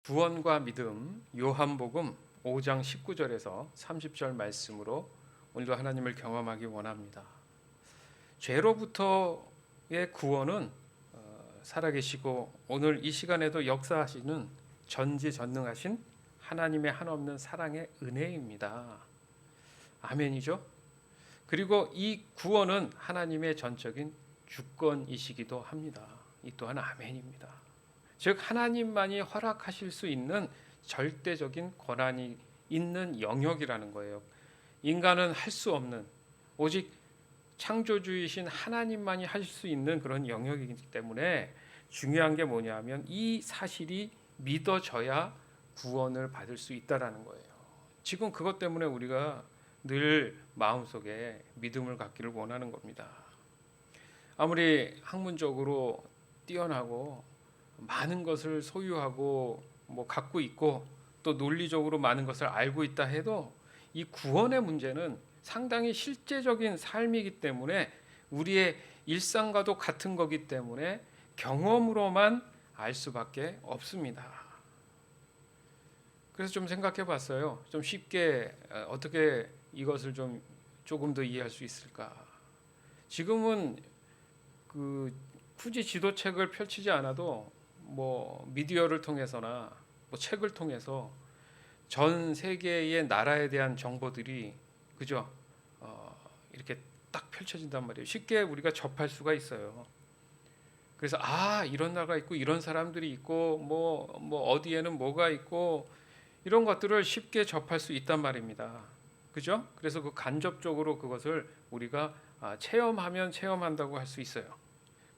구원과 믿음, 요한복음 5장 19절에서 30절 말씀으로 오늘도 하나님을 경험하기 원합니다. 죄로부터의 구원은 살아계시고 오늘 이 시간에도 역사하시는 전지전능하신 하나님의 한없는 사랑의 은혜입니다. 아멘이죠? 그리고 이 구원은 하나님의 전적인 주권이시기도 합니다. 이 또한 아멘입니다. 즉 하나님만이 허락하실 수 있는 절대적인 권한이 있는 영역이라는 거예요. 인간은 할 수 없는, 오직 창조주이신 하나님만이 하실 수 있는 그런 영역이기 때문에 중요한 게 뭐냐면 이 사실이 믿어져야 구원을 받을 수 있다라는 거예요. 지금 그것 때문에 우리가 늘 마음속에 믿음을 갖기를 원하는 겁니다. 아무리 학문적으로 뛰어나고 많은 것을 소유하고 갖고 있고 또 논리적으로 많은 것을 알고 있다 해도 이 구원의 문제는 상당히 실제적인 삶이기 때문에 우리의 일상과도 같은 거기 때문에 경험으로만 알 수밖에 없습니다. 그래서 좀 생각해 봤어요. 좀 쉽게 어떻게 이것을 조금 더 이해할 수 있을까? 지금은 굳이 지도책을 펼치지 않아도 미디어를 통해서나 책을 통해서 전 세계의 나라에 대한 정보들이 그죠? 이렇게 딱 펼쳐진단 말이에요. 쉽게 우리가 접할 수가 있어요. 그래서 이런 나라가 있고 이런 사람들이 있고 어디에는 뭐가 있고 이런 것들을 쉽게 접할 수 있단 말입니다. 그죠? 그래서 그 간접적으로 그것을 우리가 체험하면 체험한다고 할 수 있어요.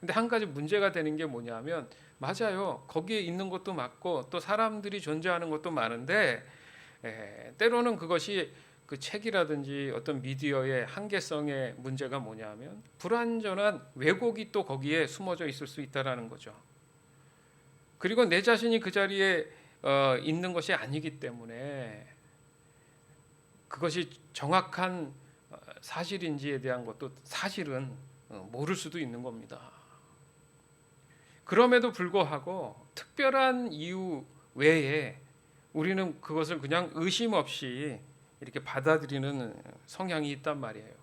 근데 한 가지 문제가 되는 게 뭐냐면 맞아요. 거기에 있는 것도 맞고 또 사람들이 존재하는 것도 많은데 때로는 그것이 그 책이라든지 어떤 미디어의 한계성의 문제가 뭐냐면 불완전한 왜곡이 또 거기에 숨어져 있을 수 있다라는 거죠. 그리고 내 자신이 그 자리에 있는 것이 아니기 때문에 그것이 정확한 사실인지에 대한 것도 사실은 모를 수도 있는 겁니다. 그럼에도 불구하고 특별한 이유 외에 우리는 그것을 그냥 의심 없이 이렇게 받아들이는 성향이 있단 말이에요.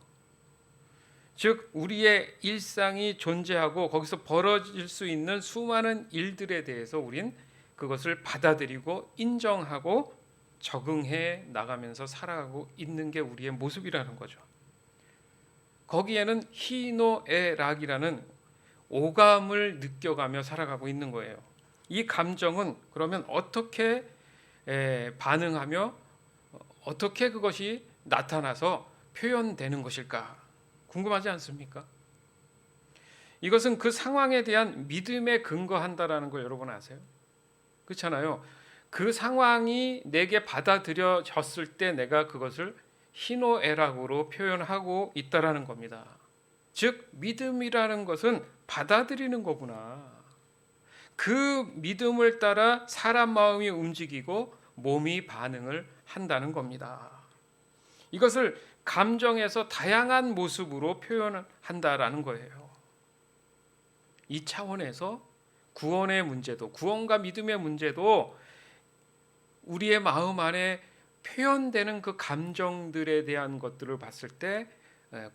즉 우리의 일상이 존재하고 거기서 벌어질 수 있는 수많은 일들에 대해서 우린 그것을 받아들이고 인정하고 적응해 나가면서 살아가고 있는 게 우리의 모습이라는 거죠. 거기에는 희노애락이라는 오감을 느껴가며 살아가고 있는 거예요. 이 감정은 그러면 어떻게 반응하며 어떻게 그것이 나타나서 표현되는 것일까? 궁금하지 않습니까? 이것은 그 상황에 대한 믿음에 근거한다라는 걸 여러분 아세요? 그렇잖아요. 그 상황이 내게 받아들여졌을 때 내가 그것을 희노애락으로 표현하고 있다라는 겁니다. 즉 믿음이라는 것은 받아들이는 거구나. 그 믿음을 따라 사람 마음이 움직이고 몸이 반응을 한다는 겁니다. 이것을 감정에서 다양한 모습으로 표현한다라는 거예요. 이 차원에서 구원의 문제도, 구원과 믿음의 문제도 우리의 마음 안에 표현되는 그 감정들에 대한 것들을 봤을 때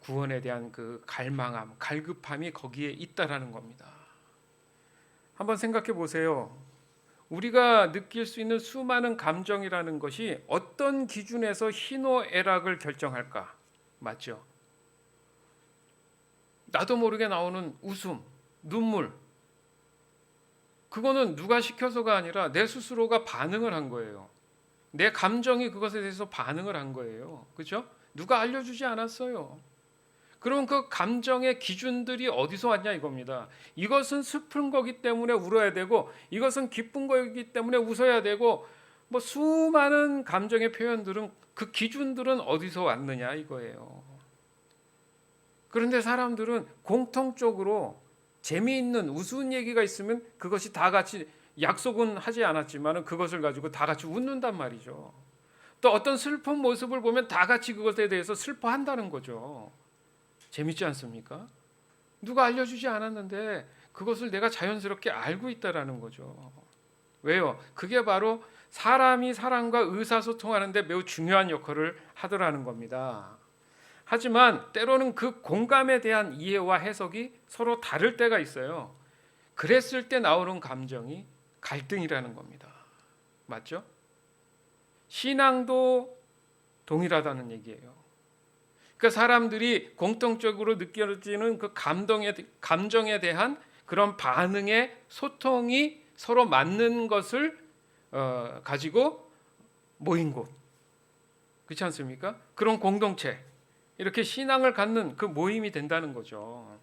구원에 대한 그 갈망함, 갈급함이 거기에 있다라는 겁니다. 한번 생각해 보세요. 우리가 느낄 수 있는 수많은 감정이라는 것이 어떤 기준에서 희노애락을 결정할까? 맞죠? 나도 모르게 나오는 웃음, 눈물. 그거는 누가 시켜서가 아니라 내 스스로가 반응을 한 거예요. 내 감정이 그것에 대해서 반응을 한 거예요. 그렇죠? 누가 알려주지 않았어요. 그럼 그 감정의 기준들이 어디서 왔냐 이겁니다. 이것은 슬픈 거기 때문에 울어야 되고 이것은 기쁜 거기 때문에 웃어야 되고 수많은 감정의 표현들은 그 기준들은 어디서 왔느냐 이거예요. 그런데 사람들은 공통적으로 재미있는 우스운 얘기가 있으면 그것이 다 같이 약속은 하지 않았지만 그것을 가지고 다 같이 웃는단 말이죠. 또 어떤 슬픈 모습을 보면 다 같이 그것에 대해서 슬퍼한다는 거죠. 재밌지 않습니까? 누가 알려주지 않았는데 그것을 내가 자연스럽게 알고 있다라는 거죠. 왜요? 그게 바로 사람이 사람과 의사소통하는 데 매우 중요한 역할을 하더라는 겁니다. 하지만 때로는 그 공감에 대한 이해와 해석이 서로 다를 때가 있어요. 그랬을 때 나오는 감정이 갈등이라는 겁니다. 맞죠? 신앙도 동일하다는 얘기예요. 그러니까 사람들이 공통적으로 느껴지는 그 감정에 대한 그런 반응의 소통이 서로 맞는 것을 가지고 모인 곳, 그렇지 않습니까? 그런 공동체, 이렇게 신앙을 갖는 그 모임이 된다는 거죠.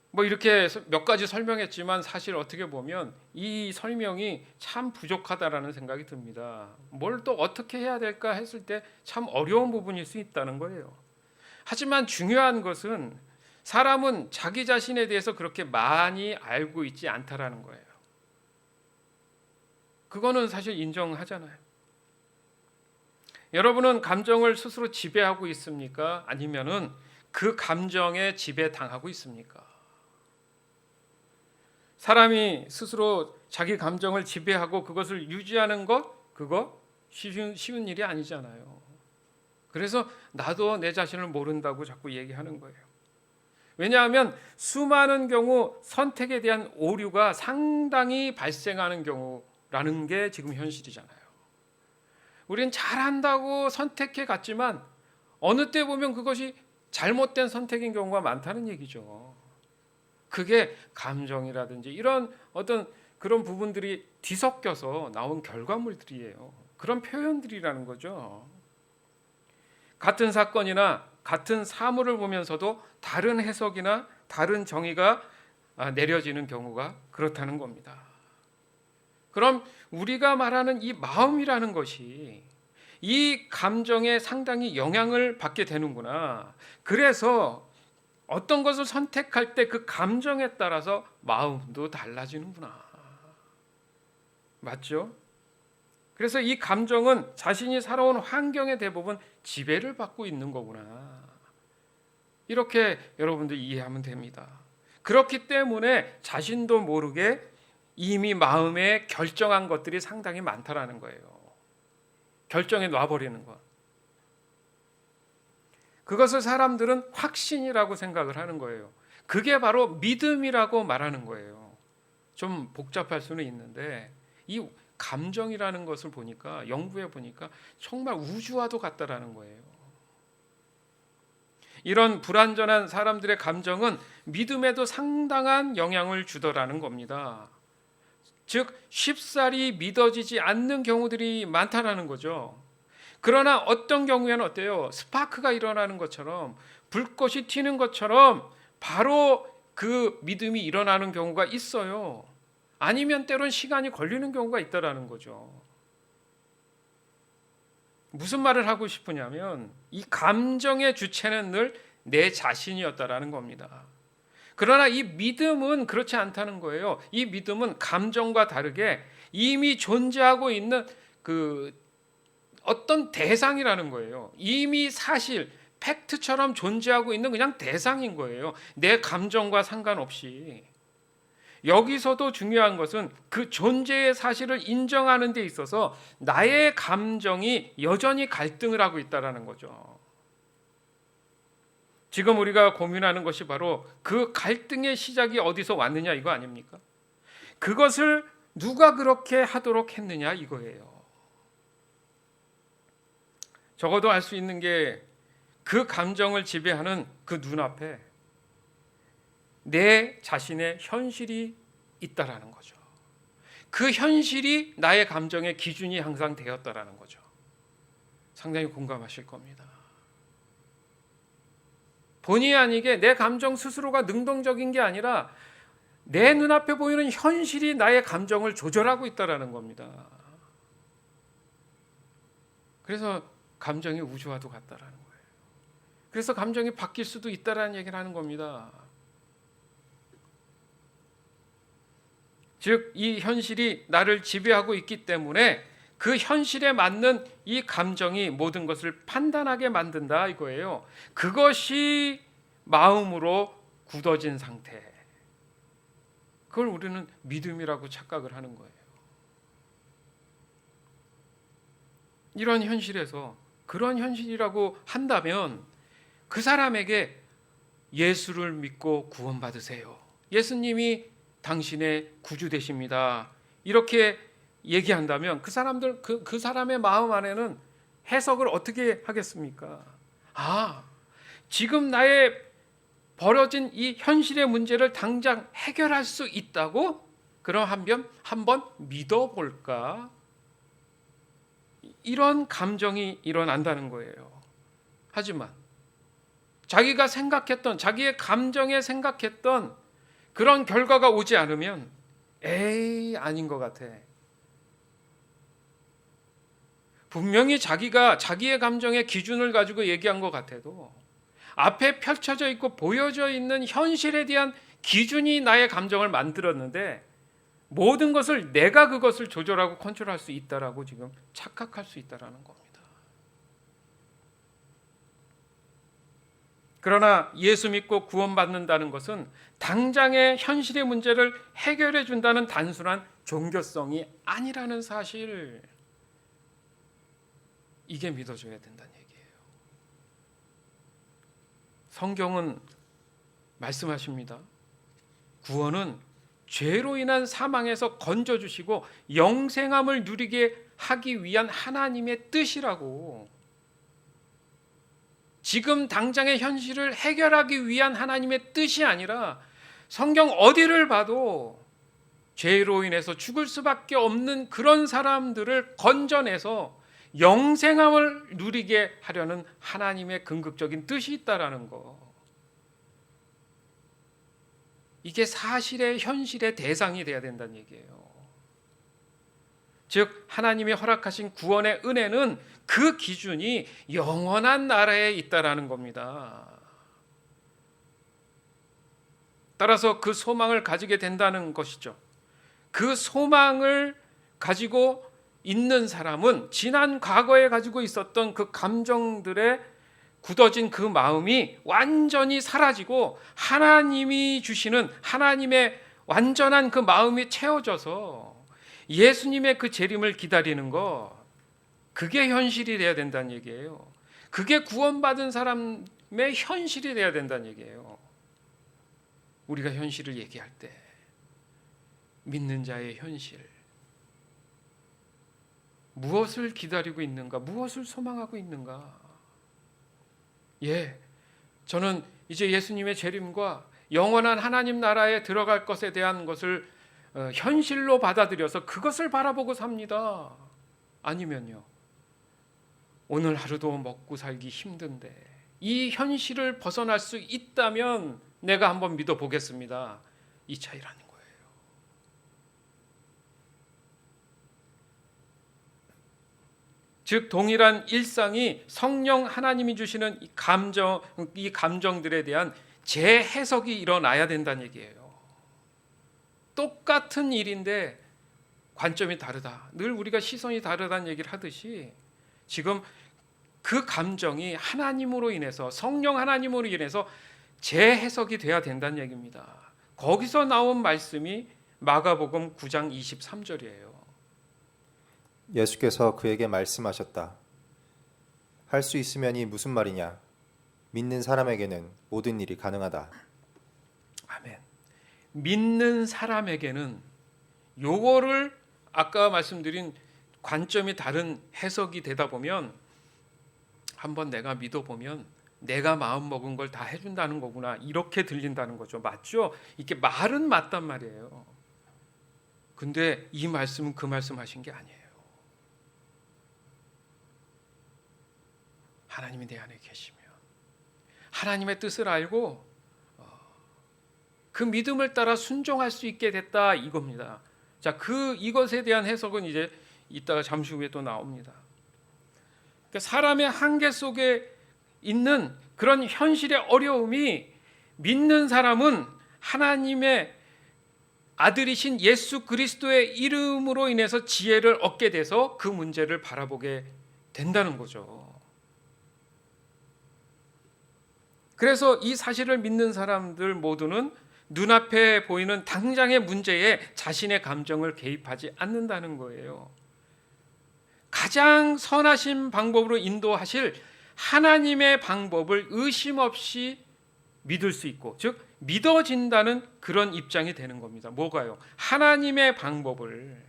뭐 이렇게 몇 가지 설명했지만 사실 어떻게 보면 이 설명이 참 부족하다라는 생각이 듭니다. 뭘 또 어떻게 해야 될까 했을 때 참 어려운 부분일 수 있다는 거예요. 하지만 중요한 것은 사람은 자기 자신에 대해서 그렇게 많이 알고 있지 않다라는 거예요. 그거는 사실 인정하잖아요. 여러분은 감정을 스스로 지배하고 있습니까? 아니면은 그 감정에 지배당하고 있습니까? 사람이 스스로 자기 감정을 지배하고 그것을 유지하는 것, 그거 쉬운 일이 아니잖아요. 그래서 나도 내 자신을 모른다고 자꾸 얘기하는 거예요. 왜냐하면 수많은 경우 선택에 대한 오류가 상당히 발생하는 경우라는 게 지금 현실이잖아요. 우리는 잘한다고 선택해 갔지만 어느 때 보면 그것이 잘못된 선택인 경우가 많다는 얘기죠. 그게 감정이라든지 이런 어떤 그런 부분들이 뒤섞여서 나온 결과물들이에요. 그런 표현들이라는 거죠. 같은 사건이나 같은 사물을 보면서도 다른 해석이나 다른 정의가 내려지는 경우가 그렇다는 겁니다. 그럼 우리가 말하는 이 마음이라는 것이 이 감정에 상당히 영향을 받게 되는구나. 그래서 어떤 것을 선택할 때 그 감정에 따라서 마음도 달라지는구나. 맞죠? 그래서 이 감정은 자신이 살아온 환경에 대부분 지배를 받고 있는 거구나. 이렇게 여러분들 이해하면 됩니다. 그렇기 때문에 자신도 모르게 이미 마음에 결정한 것들이 상당히 많다라는 거예요. 결정해 놔버리는 것. 그것을 사람들은 확신이라고 생각을 하는 거예요. 그게 바로 믿음이라고 말하는 거예요. 좀 복잡할 수는 있는데 이 감정이라는 것을 보니까 연구해 보니까 정말 우주와도 같다라는 거예요. 이런 불완전한 사람들의 감정은 믿음에도 상당한 영향을 주더라는 겁니다. 즉 쉽사리 믿어지지 않는 경우들이 많다라는 거죠. 그러나 어떤 경우에는 어때요? 스파크가 일어나는 것처럼 불꽃이 튀는 것처럼 바로 그 믿음이 일어나는 경우가 있어요. 아니면 때론 시간이 걸리는 경우가 있다라는 거죠. 무슨 말을 하고 싶으냐면 이 감정의 주체는 늘 내 자신이었다라는 겁니다. 그러나 이 믿음은 그렇지 않다는 거예요. 이 믿음은 감정과 다르게 이미 존재하고 있는 그 어떤 대상이라는 거예요. 이미 사실 팩트처럼 존재하고 있는 그냥 대상인 거예요. 내 감정과 상관없이. 여기서도 중요한 것은 그 존재의 사실을 인정하는 데 있어서 나의 감정이 여전히 갈등을 하고 있다는 거죠. 지금 우리가 고민하는 것이 바로 그 갈등의 시작이 어디서 왔느냐 이거 아닙니까? 그것을 누가 그렇게 하도록 했느냐 이거예요. 적어도 알 수 있는 게 그 감정을 지배하는 그 눈앞에 내 자신의 현실이 있다라는 거죠. 그 현실이 나의 감정의 기준이 항상 되었다라는 거죠. 상당히 공감하실 겁니다. 본의 아니게 내 감정 스스로가 능동적인 게 아니라 내 눈앞에 보이는 현실이 나의 감정을 조절하고 있다라는 겁니다. 그래서 감정이 우주와도 같다라는 거예요. 그래서 감정이 바뀔 수도 있다라는 얘기를 하는 겁니다. 즉, 이 현실이 나를 지배하고 있기 때문에 그 현실에 맞는 이 감정이 모든 것을 판단하게 만든다 이거예요. 그것이 마음으로 굳어진 상태. 그걸 우리는 믿음이라고 착각을 하는 거예요. 이런 현실에서 그런 현실이라고 한다면 그 사람에게 예수를 믿고 구원받으세요. 예수님이 당신의 구주 되십니다. 이렇게 얘기한다면 그 사람들 그 사람의 마음 안에는 해석을 어떻게 하겠습니까? 지금 나의 벌어진 이 현실의 문제를 당장 해결할 수 있다고? 그럼 한번 믿어볼까? 이런 감정이 일어난다는 거예요. 하지만 자기가 생각했던, 자기의 감정에 생각했던 그런 결과가 오지 않으면 에이, 아닌 것 같아. 분명히 자기가 자기의 감정의 기준을 가지고 얘기한 것 같아도 앞에 펼쳐져 있고 보여져 있는 현실에 대한 기준이 나의 감정을 만들었는데 모든 것을 내가 그것을 조절하고 컨트롤할 수 있다라고 지금 착각할 수 있다라는 겁니다. 그러나 예수 믿고 구원받는다는 것은 당장의 현실의 문제를 해결해 준다는 단순한 종교성이 아니라는 사실, 이게 믿어줘야 된다는 얘기예요. 성경은 말씀하십니다. 구원은 죄로 인한 사망에서 건져주시고 영생함을 누리게 하기 위한 하나님의 뜻이라고. 지금 당장의 현실을 해결하기 위한 하나님의 뜻이 아니라 성경 어디를 봐도 죄로 인해서 죽을 수밖에 없는 그런 사람들을 건져내서 영생함을 누리게 하려는 하나님의 궁극적인 뜻이 있다라는 거. 이게 사실의 현실의 대상이 돼야 된다는 얘기예요. 즉 하나님이 허락하신 구원의 은혜는 그 기준이 영원한 나라에 있다라는 겁니다. 따라서 그 소망을 가지게 된다는 것이죠. 그 소망을 가지고 있는 사람은 지난 과거에 가지고 있었던 그 감정들의 굳어진 그 마음이 완전히 사라지고 하나님이 주시는 하나님의 완전한 그 마음이 채워져서 예수님의 그 재림을 기다리는 것, 그게 현실이 돼야 된다는 얘기예요. 그게 구원받은 사람의 현실이 돼야 된다는 얘기예요. 우리가 현실을 얘기할 때 믿는 자의 현실, 무엇을 기다리고 있는가, 무엇을 소망하고 있는가. 저는 이제 예수님의 재림과 영원한 하나님 나라에 들어갈 것에 대한 것을 현실로 받아들여서 그것을 바라보고 삽니다. 아니면요, 오늘 하루도 먹고 살기 힘든데 이 현실을 벗어날 수 있다면 내가 한번 믿어보겠습니다. 이 차이라는 거예요. 즉 동일한 일상이 성령 하나님이 주시는 이 감정들에 대한 재해석이 일어나야 된다는 얘기예요. 똑같은 일인데 관점이 다르다. 늘 우리가 시선이 다르다는 얘기를 하듯이 지금 그 감정이 하나님으로 인해서, 성령 하나님으로 인해서 재해석이 돼야 된다는 얘기입니다. 거기서 나온 말씀이 마가복음 9장 23절이에요. 예수께서 그에게 말씀하셨다. 할 수 있으면이 무슨 말이냐? 믿는 사람에게는 모든 일이 가능하다. 아멘. 믿는 사람에게는, 요거를 아까 말씀드린 관점이 다른 해석이 되다 보면 한번 내가 믿어보면 내가 마음 먹은 걸 다 해준다는 거구나, 이렇게 들린다는 거죠. 맞죠? 이게 말은 맞단 말이에요. 근데 이 말씀은 그 말씀 하신 게 아니에요. 하나님이 내 안에 계시면 하나님의 뜻을 알고 그 믿음을 따라 순종할 수 있게 됐다, 이겁니다. 자, 이것에 대한 해석은 이제 이따가 잠시 후에 또 나옵니다. 그러니까 사람의 한계 속에 있는 그런 현실의 어려움이 믿는 사람은 하나님의 아들이신 예수 그리스도의 이름으로 인해서 지혜를 얻게 돼서 그 문제를 바라보게 된다는 거죠. 그래서 이 사실을 믿는 사람들 모두는 눈앞에 보이는 당장의 문제에 자신의 감정을 개입하지 않는다는 거예요. 가장 선하신 방법으로 인도하실 하나님의 방법을 의심 없이 믿을 수 있고, 즉 믿어진다는 그런 입장이 되는 겁니다. 뭐가요? 하나님의 방법을,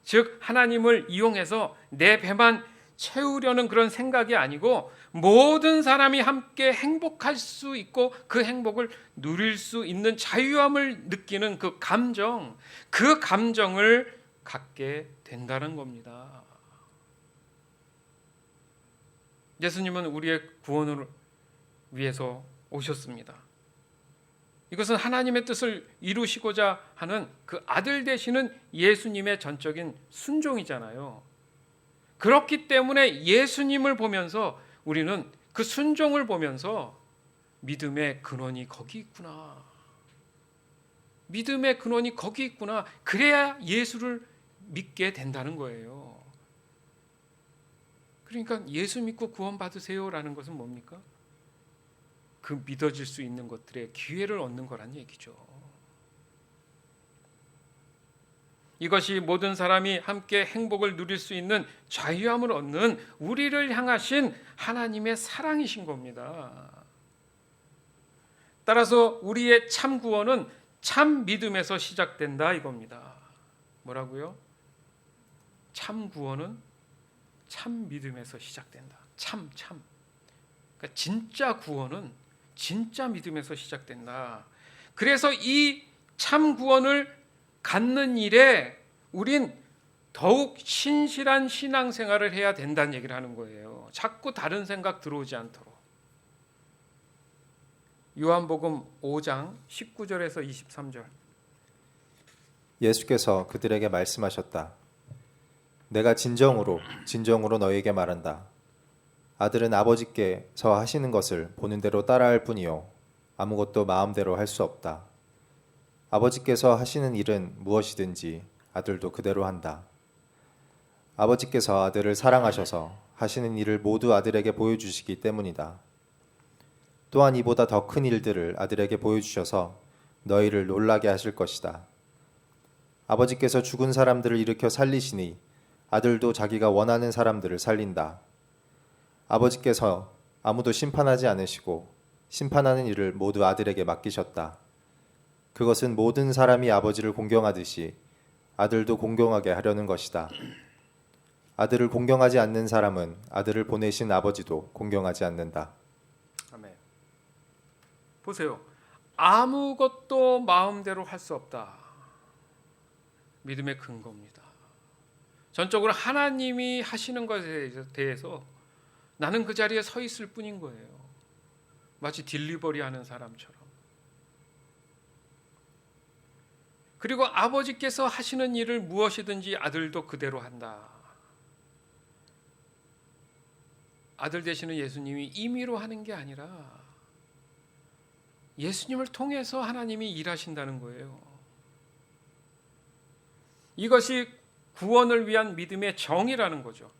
즉 하나님을 이용해서 내 배만 채우려는 그런 생각이 아니고 모든 사람이 함께 행복할 수 있고 그 행복을 누릴 수 있는 자유함을 느끼는 그 감정을 갖게 된다는 겁니다. 예수님은 우리의 구원을 위해서 오셨습니다. 이것은 하나님의 뜻을 이루시고자 하는 그 아들 되시는 예수님의 전적인 순종이잖아요. 그렇기 때문에 예수님을 보면서 우리는 그 순종을 보면서 믿음의 근원이 거기 있구나. 믿음의 근원이 거기 있구나. 그래야 예수를 믿게 된다는 거예요. 그러니까 예수 믿고 구원 받으세요라는 것은 뭡니까? 그 믿어질 수 있는 것들의 기회를 얻는 거란 얘기죠. 이것이 모든 사람이 함께 행복을 누릴 수 있는 자유함을 얻는 우리를 향하신 하나님의 사랑이신 겁니다. 따라서 우리의 참 구원은 참 믿음에서 시작된다 이겁니다. 뭐라고요? 참 구원은 참 믿음에서 시작된다. 참. 그러니까 진짜 구원은 진짜 믿음에서 시작된다. 그래서 이 참 구원을 갖는 일에 우린 더욱 신실한 신앙생활을 해야 된다는 얘기를 하는 거예요. 자꾸 다른 생각 들어오지 않도록. 요한복음 5장 19절에서 23절. 예수께서 그들에게 말씀하셨다. 내가 진정으로 너희에게 말한다. 아들은 아버지께서 하시는 것을 보는 대로 따라할 뿐이요 아무것도 마음대로 할 수 없다. 아버지께서 하시는 일은 무엇이든지 아들도 그대로 한다. 아버지께서 아들을 사랑하셔서 하시는 일을 모두 아들에게 보여주시기 때문이다. 또한 이보다 더 큰 일들을 아들에게 보여주셔서 너희를 놀라게 하실 것이다. 아버지께서 죽은 사람들을 일으켜 살리시니 아들도 자기가 원하는 사람들을 살린다. 아버지께서 아무도 심판하지 않으시고 심판하는 일을 모두 아들에게 맡기셨다. 그것은 모든 사람이 아버지를 공경하듯이 아들도 공경하게 하려는 것이다. 아들을 공경하지 않는 사람은 아들을 보내신 아버지도 공경하지 않는다. 아멘. 보세요. 아무것도 마음대로 할 수 없다. 믿음의 근거입니다. 전적으로 하나님이 하시는 것에 대해서 나는 그 자리에 서 있을 뿐인 거예요. 마치 딜리버리 하는 사람처럼. 그리고 아버지께서 하시는 일을 무엇이든지 아들도 그대로 한다. 아들 되시는 예수님이 임의로 하는 게 아니라 예수님을 통해서 하나님이 일하신다는 거예요. 이것이 구원을 위한 믿음의 정의라는 거죠.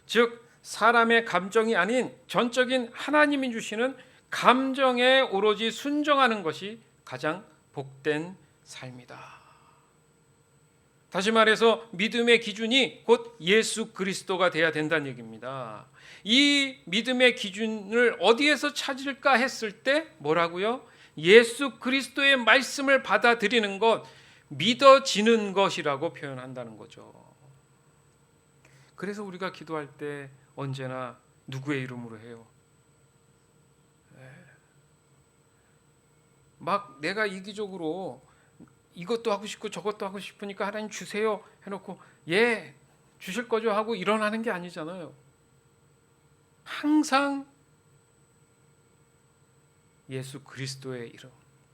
즉 사람의 감정이 아닌 전적인 하나님이 주시는 감정에 오로지 순종하는 것이 가장 복된 삶이다. 다시 말해서 믿음의 기준이 곧 예수 그리스도가 돼야 된다는 얘기입니다. 이 믿음의 기준을 어디에서 찾을까 했을 때 뭐라고요? 예수 그리스도의 말씀을 받아들이는 것, 믿어지는 것이라고 표현한다는 거죠. 그래서 우리가 기도할 때 언제나 누구의 이름으로 해요? 막 내가 이기적으로 이것도 하고 싶고 저것도 하고 싶으니까 하나님 주세요 해놓고 예 주실 거죠 하고 일어나는 게 아니잖아요. 항상 예수 그리스도의 이름,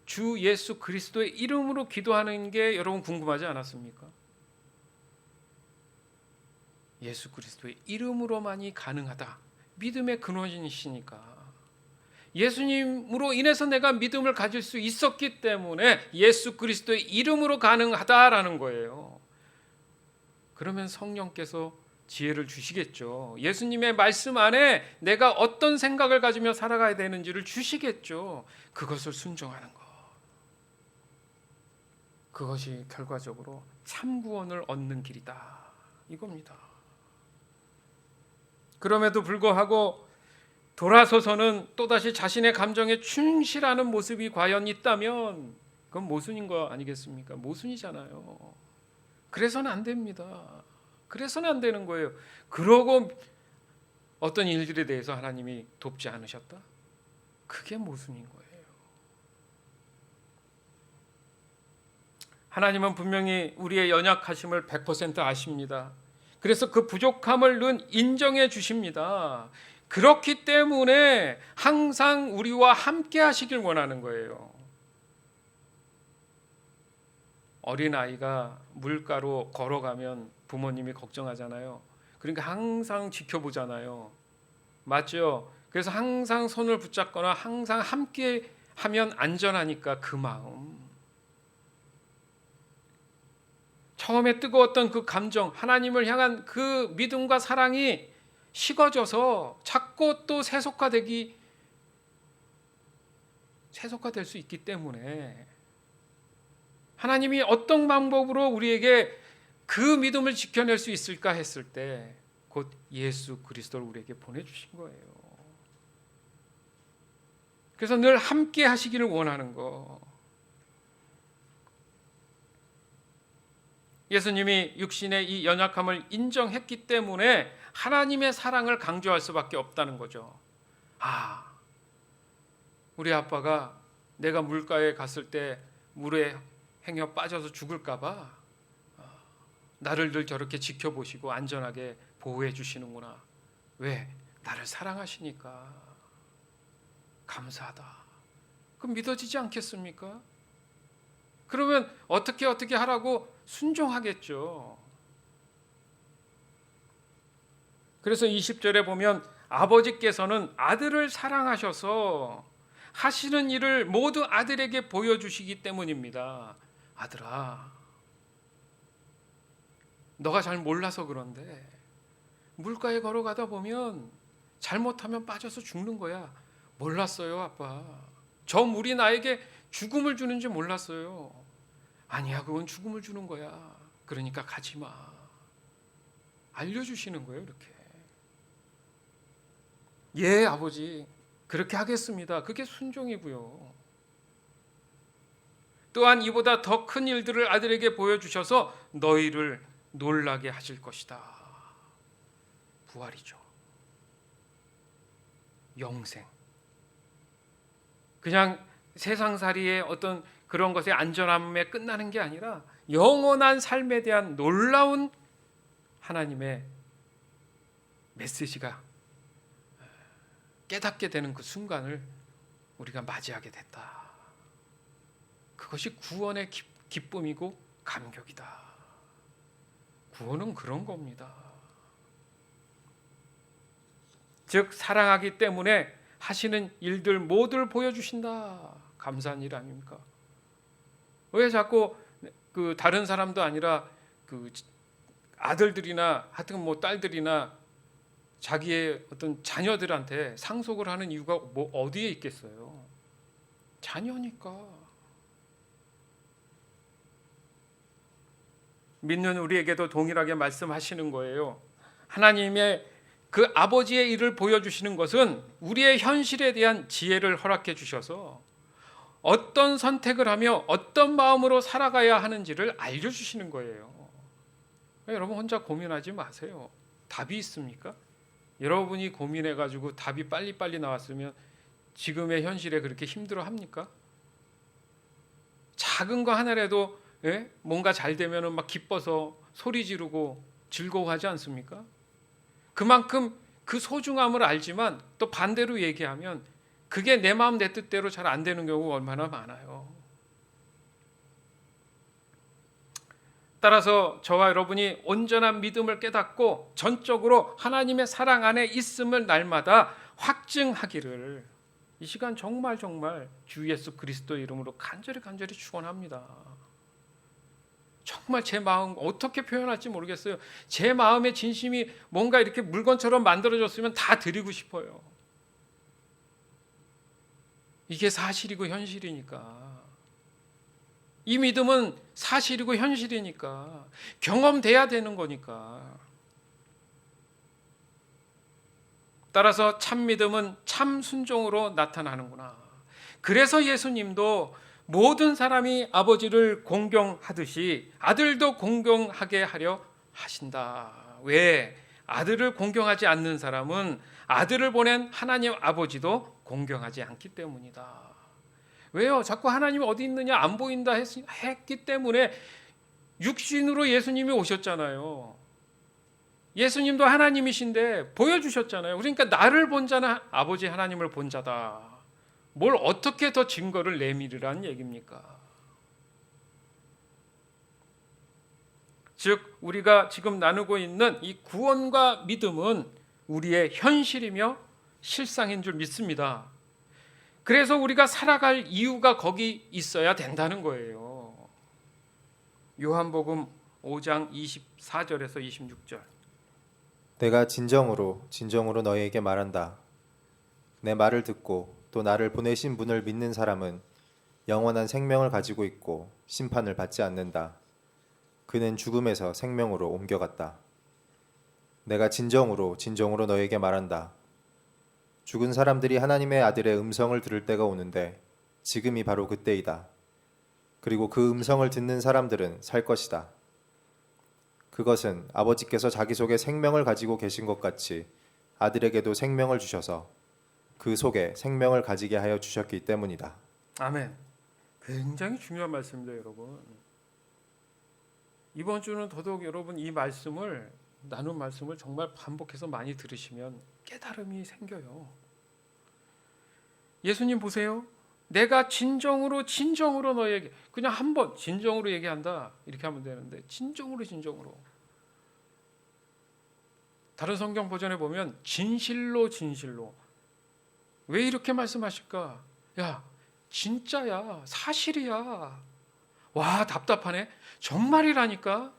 주 예수 그리스도의 이름으로 기도하는 게 여러분 궁금하지 않았습니까? 예수 그리스도의 이름으로만이 가능하다. 믿음의 근원이시니까. 예수님으로 인해서 내가 믿음을 가질 수 있었기 때문에 예수 그리스도의 이름으로 가능하다라는 거예요. 그러면 성령께서 지혜를 주시겠죠. 예수님의 말씀 안에 내가 어떤 생각을 가지며 살아가야 되는지를 주시겠죠. 그것을 순종하는 것. 그것이 결과적으로 참 구원을 얻는 길이다. 이겁니다. 그럼에도 불구하고 돌아서서는 또다시 자신의 감정에 충실하는 모습이 과연 있다면 그건 모순인 거 아니겠습니까? 모순이잖아요. 그래서는 안 됩니다. 그래서는 안 되는 거예요. 그러고 어떤 일들에 대해서 하나님이 돕지 않으셨다? 그게 모순인 거예요. 하나님은 분명히 우리의 연약하심을 100% 아십니다. 그래서 그 부족함을 늘 인정해 주십니다. 그렇기 때문에 항상 우리와 함께 하시길 원하는 거예요. 어린아이가 물가로 걸어가면 부모님이 걱정하잖아요. 그러니까 항상 지켜보잖아요. 맞죠? 그래서 항상 손을 붙잡거나 항상 함께 하면 안전하니까 그 마음. 처음에 뜨거웠던 그 감정, 하나님을 향한 그 믿음과 사랑이 식어져서 자꾸 또 세속화될 수 있기 때문에 하나님이 어떤 방법으로 우리에게 그 믿음을 지켜낼 수 있을까 했을 때 곧 예수 그리스도를 우리에게 보내주신 거예요. 그래서 늘 함께 하시기를 원하는 거. 예수님이 육신의 이 연약함을 인정했기 때문에 하나님의 사랑을 강조할 수밖에 없다는 거죠. 우리 아빠가 내가 물가에 갔을 때 물에 행여 빠져서 죽을까 봐 나를 늘 저렇게 지켜보시고 안전하게 보호해 주시는구나. 왜? 나를 사랑하시니까. 감사하다. 그럼 믿어지지 않겠습니까? 그러면 어떻게 하라고 순종하겠죠. 그래서 20절에 보면 아버지께서는 아들을 사랑하셔서 하시는 일을 모두 아들에게 보여주시기 때문입니다. 아들아, 너가 잘 몰라서 그런데 물가에 걸어가다 보면 잘못하면 빠져서 죽는 거야. 몰랐어요, 아빠. 저 물이 나에게 죽음을 주는지 몰랐어요. 아니야, 그건 죽음을 주는 거야. 그러니까 가지 마. 알려주시는 거예요, 이렇게. 예, 아버지, 그렇게 하겠습니다. 그게 순종이고요. 또한 이보다 더 큰 일들을 아들에게 보여주셔서 너희를 놀라게 하실 것이다. 부활이죠. 영생. 그냥 세상살이의 어떤 그런 것의 안전함에 끝나는 게 아니라 영원한 삶에 대한 놀라운 하나님의 메시지가 깨닫게 되는 그 순간을 우리가 맞이하게 됐다. 그것이 구원의 기쁨이고 감격이다. 구원은 그런 겁니다. 즉 사랑하기 때문에 하시는 일들 모두를 보여주신다. 감사한 일 아닙니까? 왜 자꾸 그 다른 사람도 아니라 그 아들들이나 하여튼 뭐 딸들이나 자기의 어떤 자녀들한테 상속을 하는 이유가 뭐 어디에 있겠어요? 자녀니까. 믿는 우리에게도 동일하게 말씀하시는 거예요. 하나님의 그 아버지의 일을 보여주시는 것은 우리의 현실에 대한 지혜를 허락해 주셔서 어떤 선택을 하며 어떤 마음으로 살아가야 하는지를 알려주시는 거예요. 여러분 혼자 고민하지 마세요. 답이 있습니까? 여러분이 고민해가지고 답이 빨리빨리 나왔으면 지금의 현실에 그렇게 힘들어합니까? 작은 거 하나라도 뭔가 잘 되면 막 기뻐서 소리 지르고 즐거워하지 않습니까? 그만큼 그 소중함을 알지만 또 반대로 얘기하면 그게 내 마음 내 뜻대로 잘 안 되는 경우가 얼마나 많아요. 따라서 저와 여러분이 온전한 믿음을 깨닫고 전적으로 하나님의 사랑 안에 있음을 날마다 확증하기를 이 시간 정말 주 예수 그리스도의 이름으로 간절히 축원합니다. 정말 제 마음 어떻게 표현할지 모르겠어요. 제 마음의 진심이 뭔가 이렇게 물건처럼 만들어졌으면 다 드리고 싶어요. 이게 사실이고 현실이니까. 이 믿음은 사실이고 현실이니까. 경험돼야 되는 거니까. 따라서 참 믿음은 참 순종으로 나타나는구나. 그래서 예수님도 모든 사람이 아버지를 공경하듯이 아들도 공경하게 하려 하신다. 왜? 아들을 공경하지 않는 사람은 아들을 보낸 하나님 아버지도 공경하지 않기 때문이다. 왜요? 자꾸 하나님이 어디 있느냐 안 보인다 했기 때문에 육신으로 예수님이 오셨잖아요. 예수님도 하나님이신데 보여주셨잖아요. 그러니까 나를 본 자는 아버지 하나님을 본 자다. 뭘 어떻게 더 증거를 내밀으라는 얘기입니까? 즉 우리가 지금 나누고 있는 이 구원과 믿음은 우리의 현실이며 실상인 줄 믿습니다. 그래서 우리가 살아갈 이유가 거기 있어야 된다는 거예요. 요한복음 5장 24절에서 26절. 내가 진정으로 진정으로 너희에게 말한다. 내 말을 듣고 또 나를 보내신 분을 믿는 사람은 영원한 생명을 가지고 있고 심판을 받지 않는다. 그는 죽음에서 생명으로 옮겨갔다. 내가 진정으로 진정으로 너희에게 말한다. 죽은 사람들이 하나님의 아들의 음성을 들을 때가 오는데 지금이 바로 그때이다. 그리고 그 음성을 듣는 사람들은 살 것이다. 그것은 아버지께서 자기 속에 생명을 가지고 계신 것 같이 아들에게도 생명을 주셔서 그 속에 생명을 가지게 하여 주셨기 때문이다. 아멘. 굉장히 중요한 말씀입니다, 여러분. 이번 주는 더더욱 여러분 이 말씀을 나눈 말씀을 정말 반복해서 많이 들으시면 깨달음이 생겨요. 예수님 보세요. 내가 진정으로 너에게 그냥 한번 진정으로 얘기한다 이렇게 하면 되는데 진정으로 다른 성경 버전에 보면 진실로 왜 이렇게 말씀하실까? 야 진짜야 사실이야. 와 답답하네. 정말이라니까.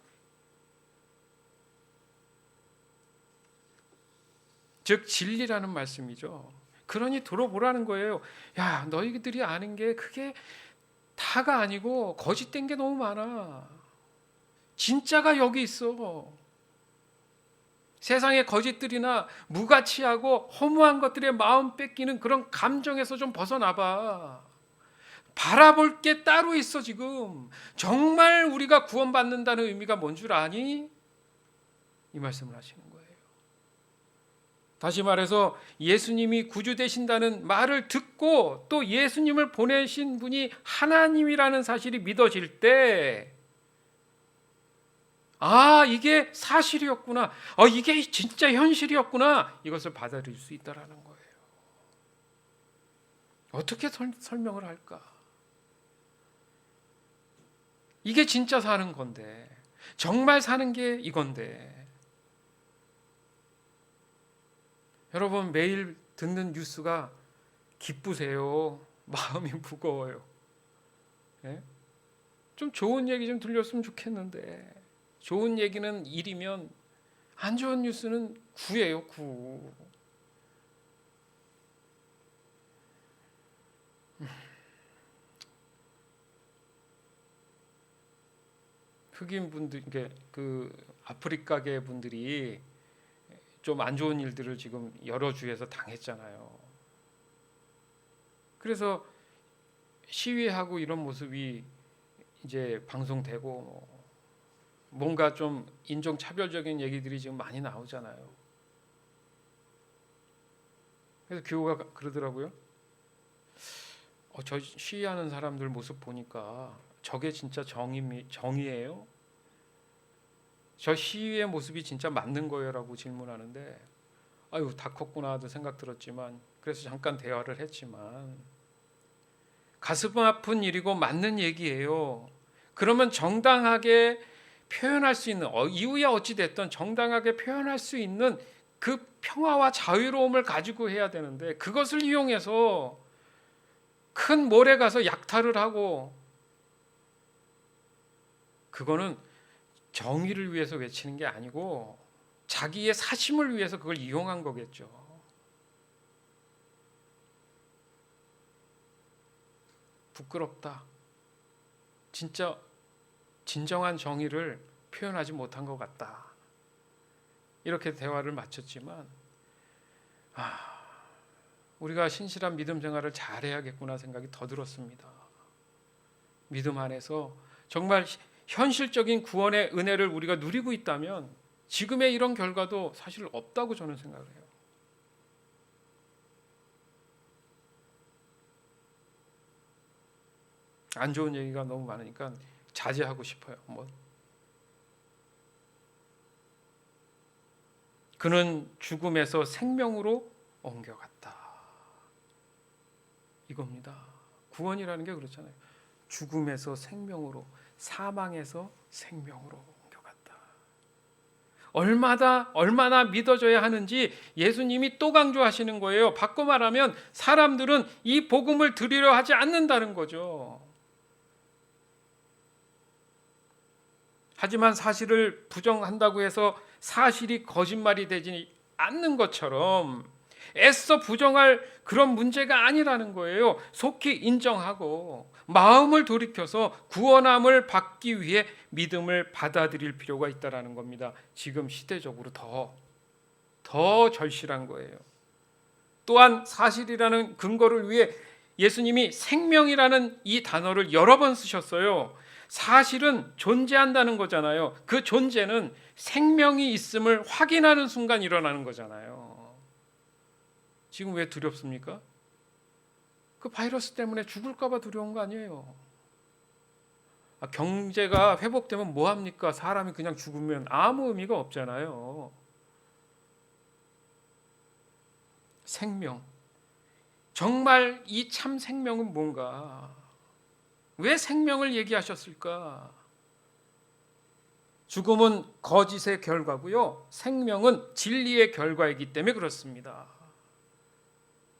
즉 진리라는 말씀이죠. 그러니 들어보라는 거예요. 야 너희들이 아는 게 그게 다가 아니고 거짓된 게 너무 많아. 진짜가 여기 있어. 세상의 거짓들이나 무가치하고 허무한 것들의 마음 뺏기는 그런 감정에서 좀 벗어나봐. 바라볼 게 따로 있어 지금. 정말 우리가 구원받는다는 의미가 뭔 줄 아니? 이 말씀을 하시는 거예요. 다시 말해서 예수님이 구주 되신다는 말을 듣고 또 예수님을 보내신 분이 하나님이라는 사실이 믿어질 때 아 이게 사실이었구나. 이게 진짜 현실이었구나. 이것을 받아들일 수 있다라는 거예요. 어떻게 설명을 할까? 이게 진짜 사는 건데 정말 사는 게 이건데 여러분 매일 듣는 뉴스가 기쁘세요? 마음이 무거워요. 예? 좀 좋은 얘기 좀 들렸으면 좋겠는데 좋은 얘기는 1이면 안 좋은 뉴스는 9예요. 9. 흑인 분들, 그 아프리카계 분들이 좀 안 좋은 일들을 지금 여러 주에서 당했잖아요. 그래서 시위하고 이런 모습이 이제 방송되고 뭔가 좀 인종차별적인 얘기들이 지금 많이 나오잖아요. 그래서 교우가 그러더라고요. 저 시위하는 사람들 모습 보니까 저게 진짜 정의예요? 저 시위의 모습이 진짜 맞는 거예요? 라고 질문하는데 아유 다 컸구나 하도 생각 들었지만 그래서 잠깐 대화를 했지만 가슴 아픈 일이고 맞는 얘기예요. 그러면 정당하게 표현할 수 있는 이유야 어찌 됐든 정당하게 표현할 수 있는 그 평화와 자유로움을 가지고 해야 되는데 그것을 이용해서 큰 몰에 가서 약탈을 하고 그거는 정의를 위해서 외치는 게 아니고 자기의 사심을 위해서 그걸 이용한 거겠죠. 부끄럽다. 진짜 진정한 정의를 표현하지 못한 것 같다. 이렇게 대화를 마쳤지만 우리가 신실한 믿음 생활을 잘해야겠구나 생각이 더 들었습니다. 믿음 안에서 정말 현실적인 구원의 은혜를 우리가 누리고 있다면 지금의 이런 결과도 사실 없다고 저는 생각을 해요. 안 좋은 얘기가 너무 많으니까 자제하고 싶어요. 그는 죽음에서 생명으로 옮겨갔다. 이겁니다. 구원이라는 게 그렇잖아요. 죽음에서 생명으로, 사망에서 생명으로 옮겨갔다. 얼마나 믿어져야 하는지 예수님이 또 강조하시는 거예요. 바꿔 말하면 사람들은 이 복음을 들으려 하지 않는다는 거죠. 하지만 사실을 부정한다고 해서 사실이 거짓말이 되지 않는 것처럼 애써 부정할 그런 문제가 아니라는 거예요. 속히 인정하고 마음을 돌이켜서 구원함을 받기 위해 믿음을 받아들일 필요가 있다는 겁니다. 지금 시대적으로 더 절실한 거예요. 또한 사실이라는 근거를 위해 예수님이 생명이라는 이 단어를 여러 번 쓰셨어요. 사실은 존재한다는 거잖아요. 그 존재는 생명이 있음을 확인하는 순간 일어나는 거잖아요. 지금 왜 두렵습니까? 그 바이러스 때문에 죽을까 봐 두려운 거 아니에요. 경제가 회복되면 뭐합니까? 사람이 그냥 죽으면 아무 의미가 없잖아요. 생명. 정말 이 참 생명은 뭔가? 왜 생명을 얘기하셨을까? 죽음은 거짓의 결과고요. 생명은 진리의 결과이기 때문에 그렇습니다.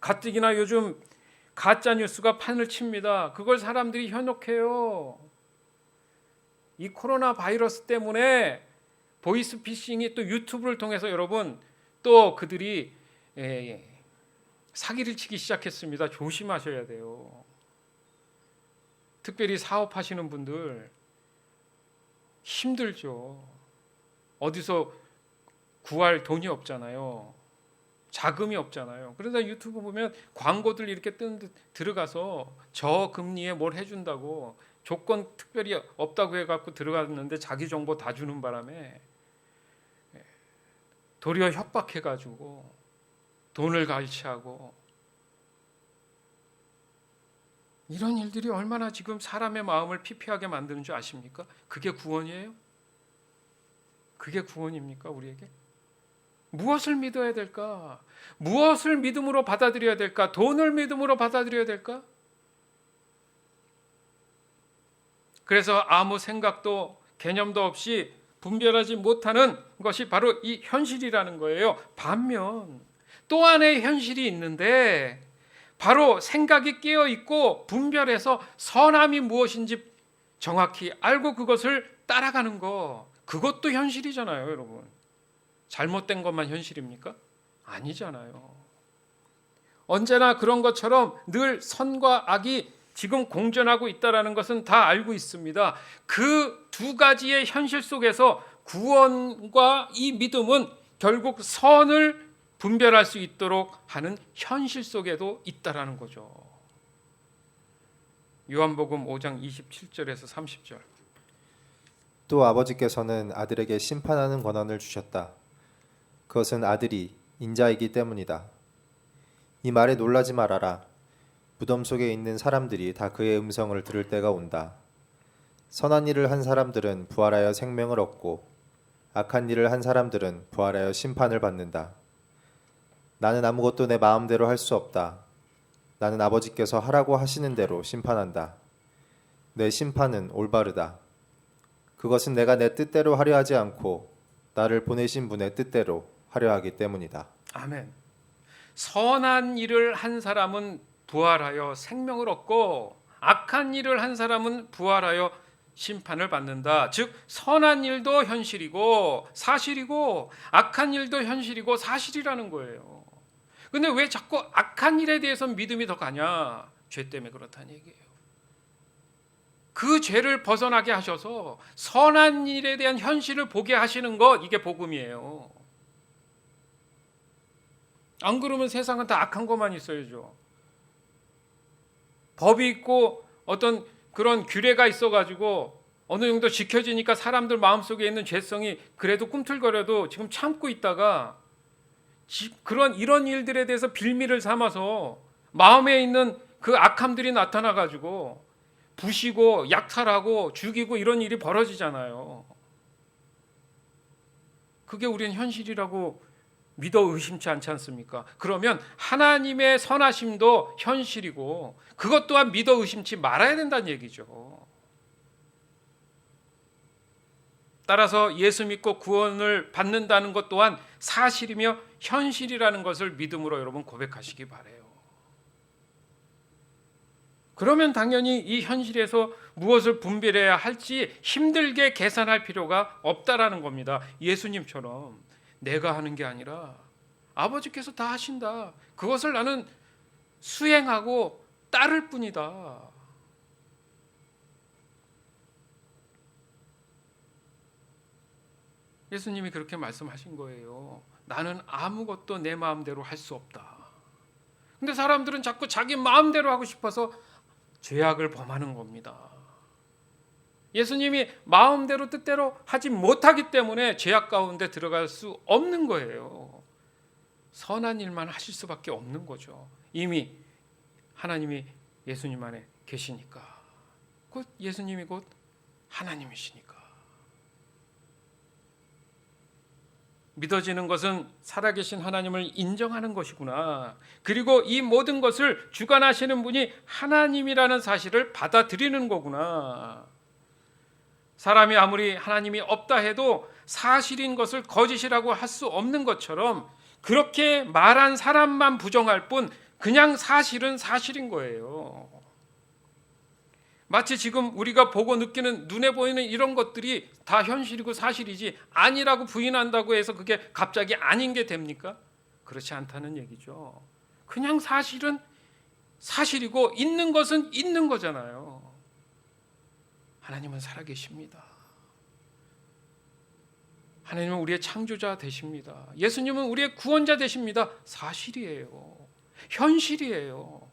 가뜩이나 요즘 가짜 뉴스가 판을 칩니다. 그걸 사람들이 현혹해요. 이 코로나 바이러스 때문에 보이스피싱이 또 유튜브를 통해서 여러분 또 그들이 사기를 치기 시작했습니다. 조심하셔야 돼요. 특별히 사업하시는 분들 힘들죠. 어디서 구할 돈이 없잖아요. 자금이 없잖아요. 그러다 유튜브 보면 광고들 이렇게 뜨는데 들어가서 저금리에 뭘 해준다고 조건 특별히 없다고 해갖고 들어갔는데 자기 정보 다 주는 바람에 도리어 협박해가지고 돈을 갈취하고 이런 일들이 얼마나 지금 사람의 마음을 피폐하게 만드는 줄 아십니까? 그게 구원이에요? 그게 구원입니까? 우리에게? 무엇을 믿어야 될까? 무엇을 믿음으로 받아들여야 될까? 돈을 믿음으로 받아들여야 될까? 그래서 아무 생각도 개념도 없이 분별하지 못하는 것이 바로 이 현실이라는 거예요. 반면 또 하나의 현실이 있는데 바로 생각이 깨어 있고 분별해서 선함이 무엇인지 정확히 알고 그것을 따라가는 거. 그것도 현실이잖아요, 여러분. 잘못된 것만 현실입니까? 아니잖아요. 언제나 그런 것처럼 늘 선과 악이 지금 공존하고 있다는 것은 다 알고 있습니다. 그 두 가지의 현실 속에서 구원과 이 믿음은 결국 선을 분별할 수 있도록 하는 현실 속에도 있다라는 거죠. 요한복음 5장 27절에서 30절. 또 아버지께서는 아들에게 심판하는 권한을 주셨다. 그것은 아들이 인자이기 때문이다. 이 말에 놀라지 말아라. 무덤 속에 있는 사람들이 다 그의 음성을 들을 때가 온다. 선한 일을 한 사람들은 부활하여 생명을 얻고 악한 일을 한 사람들은 부활하여 심판을 받는다. 나는 아무것도 내 마음대로 할 수 없다. 나는 아버지께서 하라고 하시는 대로 심판한다. 내 심판은 올바르다. 그것은 내가 내 뜻대로 하려 하지 않고 나를 보내신 분의 뜻대로 하려 하기 때문이다. 아멘. 선한 일을 한 사람은 부활하여 생명을 얻고 악한 일을 한 사람은 부활하여 심판을 받는다. 즉 선한 일도 현실이고 사실이고 악한 일도 현실이고 사실이라는 거예요. 근데 왜 자꾸 악한 일에 대해서 믿음이 더 가냐? 죄 때문에 그렇다는 얘기예요. 그 죄를 벗어나게 하셔서 선한 일에 대한 현실을 보게 하시는 것, 이게 복음이에요. 안 그러면 세상은 다 악한 것만 있어야죠. 법이 있고 어떤 그런 규례가 있어가지고 어느 정도 지켜지니까 사람들 마음속에 있는 죄성이 그래도 꿈틀거려도 지금 참고 있다가 이런 일들에 대해서 빌미를 삼아서 마음에 있는 그 악함들이 나타나가지고 부시고 약탈하고 죽이고 이런 일이 벌어지잖아요. 그게 우리는 현실이라고 믿어 의심치 않지 않습니까? 그러면 하나님의 선하심도 현실이고 그것 또한 믿어 의심치 말아야 된다는 얘기죠. 따라서 예수 믿고 구원을 받는다는 것 또한 사실이며 현실이라는 것을 믿음으로 여러분 고백하시기 바라요. 그러면 당연히 이 현실에서 무엇을 분별해야 할지 힘들게 계산할 필요가 없다라는 겁니다. 예수님처럼 내가 하는 게 아니라 아버지께서 다 하신다. 그것을 나는 수행하고 따를 뿐이다. 예수님이 그렇게 말씀하신 거예요. 나는 아무것도 내 마음대로 할 수 없다. 근데 사람들은 자꾸 자기 마음대로 하고 싶어서 죄악을 범하는 겁니다. 예수님이 마음대로 뜻대로 하지 못하기 때문에 죄악 가운데 들어갈 수 없는 거예요. 선한 일만 하실 수밖에 없는 거죠. 이미 하나님이 예수님 안에 계시니까. 곧 예수님이 곧 하나님이시니까. 믿어지는 것은 살아계신 하나님을 인정하는 것이구나. 그리고 이 모든 것을 주관하시는 분이 하나님이라는 사실을 받아들이는 거구나. 사람이 아무리 하나님이 없다 해도 사실인 것을 거짓이라고 할 수 없는 것처럼 그렇게 말한 사람만 부정할 뿐 그냥 사실은 사실인 거예요. 마치 지금 우리가 보고 느끼는 눈에 보이는 이런 것들이 다 현실이고 사실이지 아니라고 부인한다고 해서 그게 갑자기 아닌 게 됩니까? 그렇지 않다는 얘기죠. 그냥 사실은 사실이고 있는 것은 있는 거잖아요. 하나님은 살아계십니다. 하나님은 우리의 창조자 되십니다. 예수님은 우리의 구원자 되십니다. 사실이에요. 현실이에요.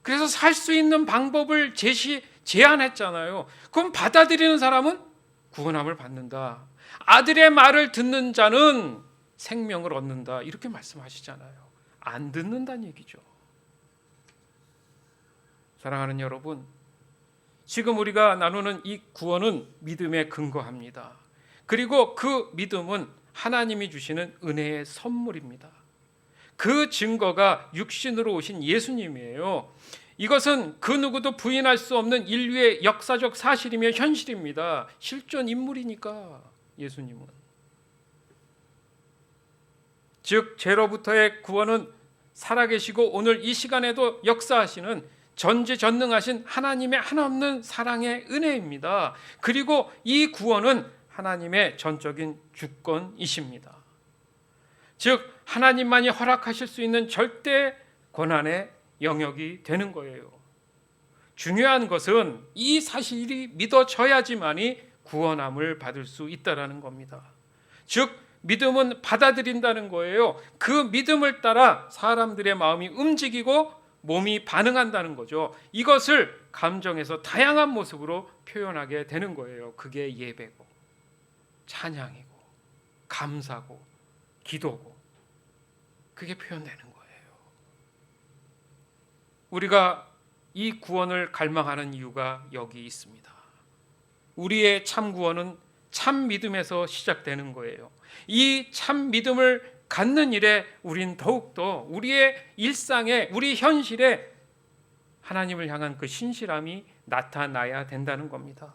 그래서 살 수 있는 방법을 제안했잖아요. 그럼 받아들이는 사람은 구원함을 받는다. 아들의 말을 듣는 자는 생명을 얻는다. 이렇게 말씀하시잖아요. 안 듣는다는 얘기죠. 사랑하는 여러분, 지금 우리가 나누는 이 구원은 믿음에 근거합니다. 그리고 그 믿음은 하나님이 주시는 은혜의 선물입니다. 그 증거가 육신으로 오신 예수님이에요. 이것은 그 누구도 부인할 수 없는 인류의 역사적 사실이며 현실입니다. 실존 인물이니까 예수님은. 즉 죄로부터의 구원은 살아계시고 오늘 이 시간에도 역사하시는 전지전능하신 하나님의 한없는 사랑의 은혜입니다. 그리고 이 구원은 하나님의 전적인 주권이십니다. 즉 하나님만이 허락하실 수 있는 절대 권한의 영역이 되는 거예요. 중요한 것은 이 사실이 믿어져야지만이 구원함을 받을 수 있다라는 겁니다. 즉 믿음은 받아들인다는 거예요. 그 믿음을 따라 사람들의 마음이 움직이고 몸이 반응한다는 거죠. 이것을 감정에서 다양한 모습으로 표현하게 되는 거예요. 그게 예배고 찬양이고 감사고 기도고 그게 표현되는 거예요. 우리가 이 구원을 갈망하는 이유가 여기 있습니다. 우리의 참 구원은 참 믿음에서 시작되는 거예요. 이 참 믿음을 갖는 일에 우린 더욱더 우리의 일상에 우리 현실에 하나님을 향한 그 신실함이 나타나야 된다는 겁니다.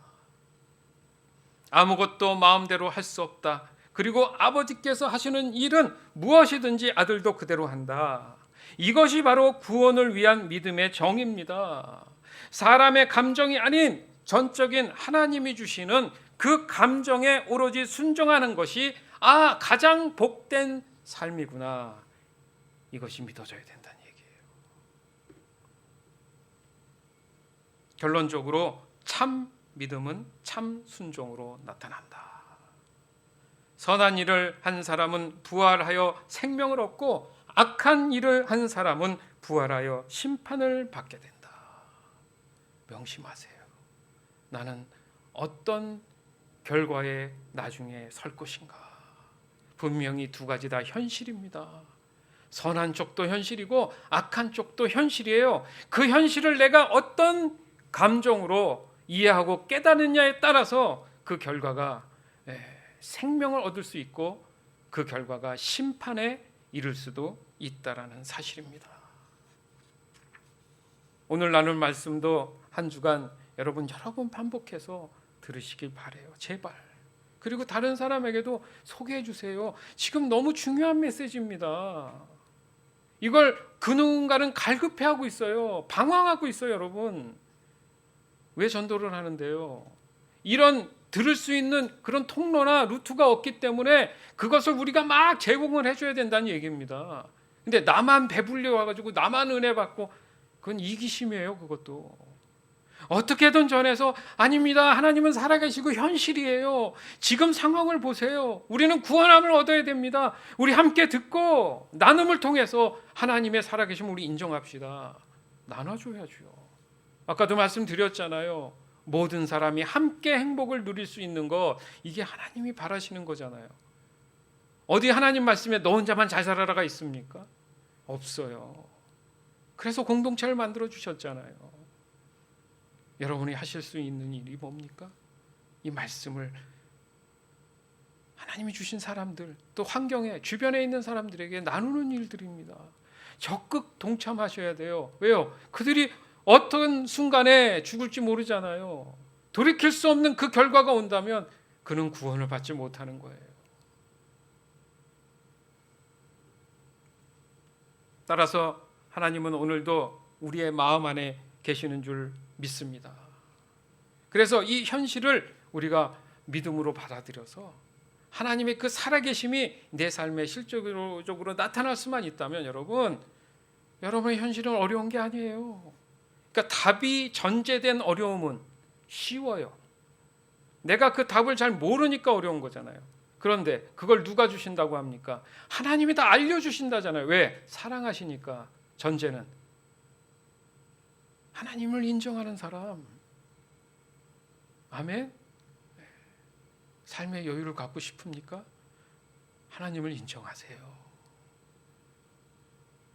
아무것도 마음대로 할 수 없다. 그리고 아버지께서 하시는 일은 무엇이든지 아들도 그대로 한다. 이것이 바로 구원을 위한 믿음의 정의입니다. 사람의 감정이 아닌 전적인 하나님이 주시는 그 감정에 오로지 순종하는 것이 가장 복된 삶이구나. 이것이 믿어져야 된다는 얘기예요. 결론적으로 참 믿음은 참 순종으로 나타난다. 선한 일을 한 사람은 부활하여 생명을 얻고 악한 일을 한 사람은 부활하여 심판을 받게 된다. 명심하세요. 나는 어떤 결과에 나중에 설 것인가. 분명히 두 가지 다 현실입니다. 선한 쪽도 현실이고 악한 쪽도 현실이에요. 그 현실을 내가 어떤 감정으로 이해하고 깨닫느냐에 따라서 그 결과가 생명을 얻을 수 있고 그 결과가 심판에 이를 수도 있다라는 사실입니다. 오늘 나눌 말씀도 한 주간 여러분 여러 번 반복해서 들으시길 바래요. 제발. 그리고 다른 사람에게도 소개해 주세요. 지금 너무 중요한 메시지입니다. 이걸 그 누군가는 갈급해하고 있어요. 방황하고 있어요, 여러분. 왜 전도를 하는데요? 이런 들을 수 있는 그런 통로나 루트가 없기 때문에 그것을 우리가 막 제공을 해줘야 된다는 얘기입니다. 근데 나만 배불려 와가지고 나만 은혜 받고 그건 이기심이에요. 그것도 어떻게든 전해서 아닙니다. 하나님은 살아계시고 현실이에요. 지금 상황을 보세요. 우리는 구원함을 얻어야 됩니다. 우리 함께 듣고 나눔을 통해서 하나님의 살아계심을 우리 인정합시다. 나눠줘야죠. 아까도 말씀드렸잖아요. 모든 사람이 함께 행복을 누릴 수 있는 것, 이게 하나님이 바라시는 거잖아요. 어디 하나님 말씀에 너 혼자만 잘 살아라가 있습니까? 없어요. 그래서 공동체를 만들어 주셨잖아요. 여러분이 하실 수 있는 일이 뭡니까? 이 말씀을 하나님이 주신 사람들, 또 환경에 주변에 있는 사람들에게 나누는 일들입니다. 적극 동참하셔야 돼요. 왜요? 그들이 어떤 순간에 죽을지 모르잖아요. 돌이킬 수 없는 그 결과가 온다면 그는 구원을 받지 못하는 거예요. 따라서 하나님은 오늘도 우리의 마음 안에 계시는 줄 믿습니다. 그래서 이 현실을 우리가 믿음으로 받아들여서 하나님의 그 살아계심이 내 삶에 실질적으로 나타날 수만 있다면 여러분의 현실은 어려운 게 아니에요. 그러니까 답이 전제된 어려움은 쉬워요. 내가 그 답을 잘 모르니까 어려운 거잖아요. 그런데 그걸 누가 주신다고 합니까? 하나님이 다 알려주신다잖아요. 왜? 사랑하시니까. 전제는 하나님을 인정하는 사람. 아멘? 삶의 여유를 갖고 싶습니까? 하나님을 인정하세요.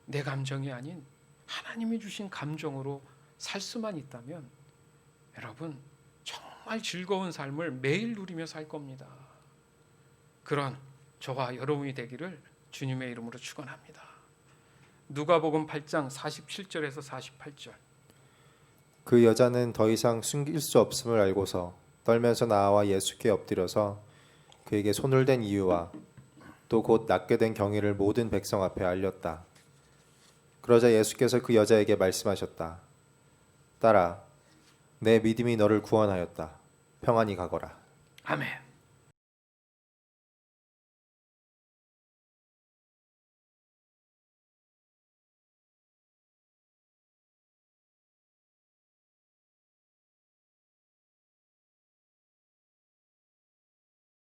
내 감정이 아닌 하나님이 주신 감정으로 살 수만 있다면 여러분 정말 즐거운 삶을 매일 누리며 살 겁니다. 그런 저와 여러분이 되기를 주님의 이름으로 축원합니다. 누가복음 8장 47절에서 48절. 그 여자는 더 이상 숨길 수 없음을 알고서 떨면서 나와 예수께 엎드려서 그에게 손을 댄 이유와 또 곧 낫게 된 경위를 모든 백성 앞에 알렸다. 그러자 예수께서 그 여자에게 말씀하셨다. 딸아, 내 믿음이 너를 구원하였다. 평안히 가거라. 아멘.